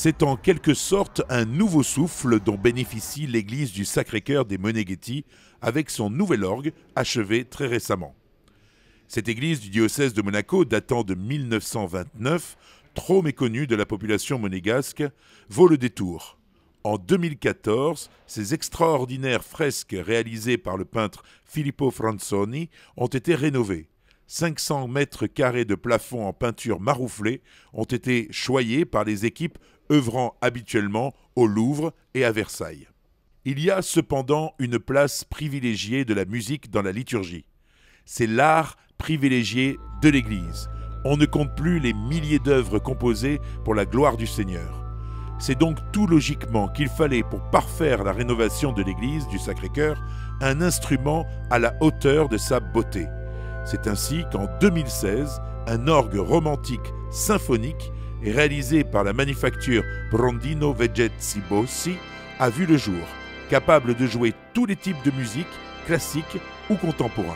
C'est en quelque sorte un nouveau souffle dont bénéficie l'église du Sacré-Cœur des Moneghetti avec son nouvel orgue achevé très récemment. Cette église du diocèse de Monaco, datant de 1929, trop méconnue de la population monégasque, vaut le détour. En 2014, ces extraordinaires fresques réalisées par le peintre Filippo Franzoni ont été rénovées. 500 mètres carrés de plafond en peinture marouflée ont été choyés par les équipes œuvrant habituellement au Louvre et à Versailles. Il y a cependant une place privilégiée de la musique dans la liturgie. C'est l'art privilégié de l'Église. On ne compte plus les milliers d'œuvres composées pour la gloire du Seigneur. C'est donc tout logiquement qu'il fallait, pour parfaire la rénovation de l'église du Sacré-Cœur, un instrument à la hauteur de sa beauté. C'est ainsi qu'en 2016, un orgue romantique symphonique réalisé par la manufacture Brondino Vegetzi Bossi a vu le jour, capable de jouer tous les types de musique, classique ou contemporain.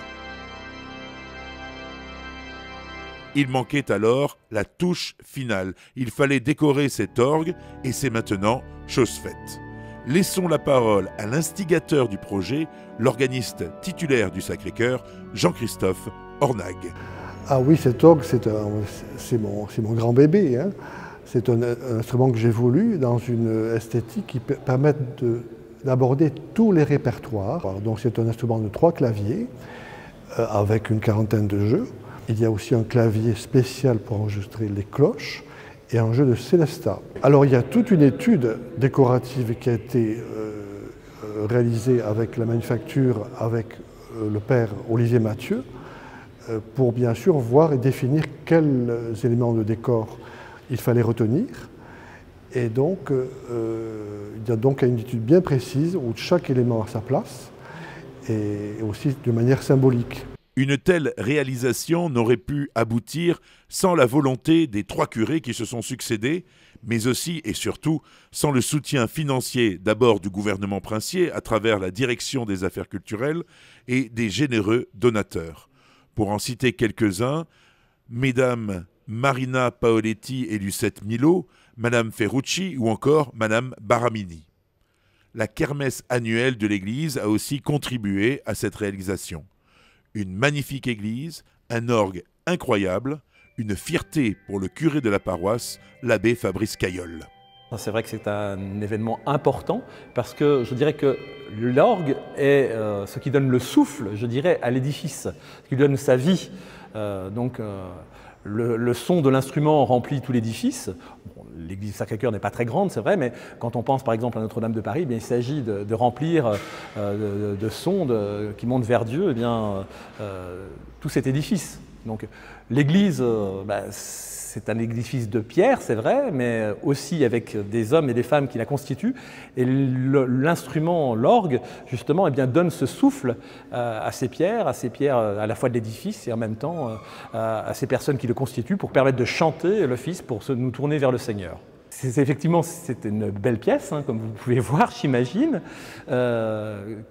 Il manquait alors la touche finale. Il fallait décorer cet orgue et c'est maintenant chose faite. Laissons la parole à l'instigateur du projet, l'organiste titulaire du Sacré-Cœur, Jean-Christophe Ornag. Ah oui, cet orgue, c'est mon grand bébé, hein. C'est un instrument que j'ai voulu dans une esthétique qui permette d'aborder tous les répertoires. Donc c'est un instrument de 3 claviers avec une quarantaine de jeux. Il y a aussi un clavier spécial pour enregistrer les cloches et un jeu de célesta. Alors il y a toute une étude décorative qui a été réalisée avec la manufacture, avec le père Olivier Mathieu, pour bien sûr voir et définir quels éléments de décor il fallait retenir. Et donc il y a donc une étude bien précise où chaque élément a sa place et aussi de manière symbolique. Une telle réalisation n'aurait pu aboutir sans la volonté des 3 curés qui se sont succédés, mais aussi et surtout sans le soutien financier d'abord du gouvernement princier à travers la direction des affaires culturelles et des généreux donateurs. Pour en citer quelques-uns, mesdames Marina Paoletti et Lucette Milo, madame Ferrucci ou encore madame Baramini. La kermesse annuelle de l'église a aussi contribué à cette réalisation. Une magnifique église, un orgue incroyable, une fierté pour le curé de la paroisse, l'abbé Fabrice Caillol. C'est vrai que c'est un événement important parce que je dirais que l'orgue est ce qui donne le souffle, je dirais, à l'édifice, ce qui lui donne sa vie. Le son de l'instrument remplit tout l'édifice. Bon, l'église Sacré-Cœur n'est pas très grande, c'est vrai, mais quand on pense par exemple à Notre-Dame de Paris, eh bien, il s'agit de remplir de sons qui montent vers Dieu tout cet édifice. Donc l'église, c'est un édifice de pierre, c'est vrai, mais aussi avec des hommes et des femmes qui la constituent. Et l'instrument, l'orgue, justement, eh bien, donne ce souffle à ces pierres à la fois de l'édifice et en même temps à ces personnes qui le constituent pour permettre de chanter l'office, pour nous tourner vers le Seigneur. Effectivement, c'est une belle pièce, hein, comme vous pouvez voir, j'imagine,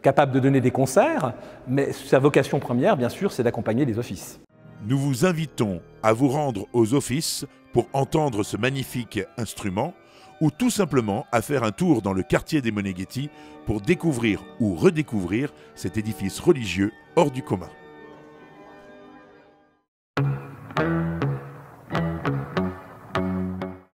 capable de donner des concerts, mais sa vocation première, bien sûr, c'est d'accompagner les offices. Nous vous invitons à vous rendre aux offices pour entendre ce magnifique instrument ou tout simplement à faire un tour dans le quartier des Moneghetti pour découvrir ou redécouvrir cet édifice religieux hors du commun.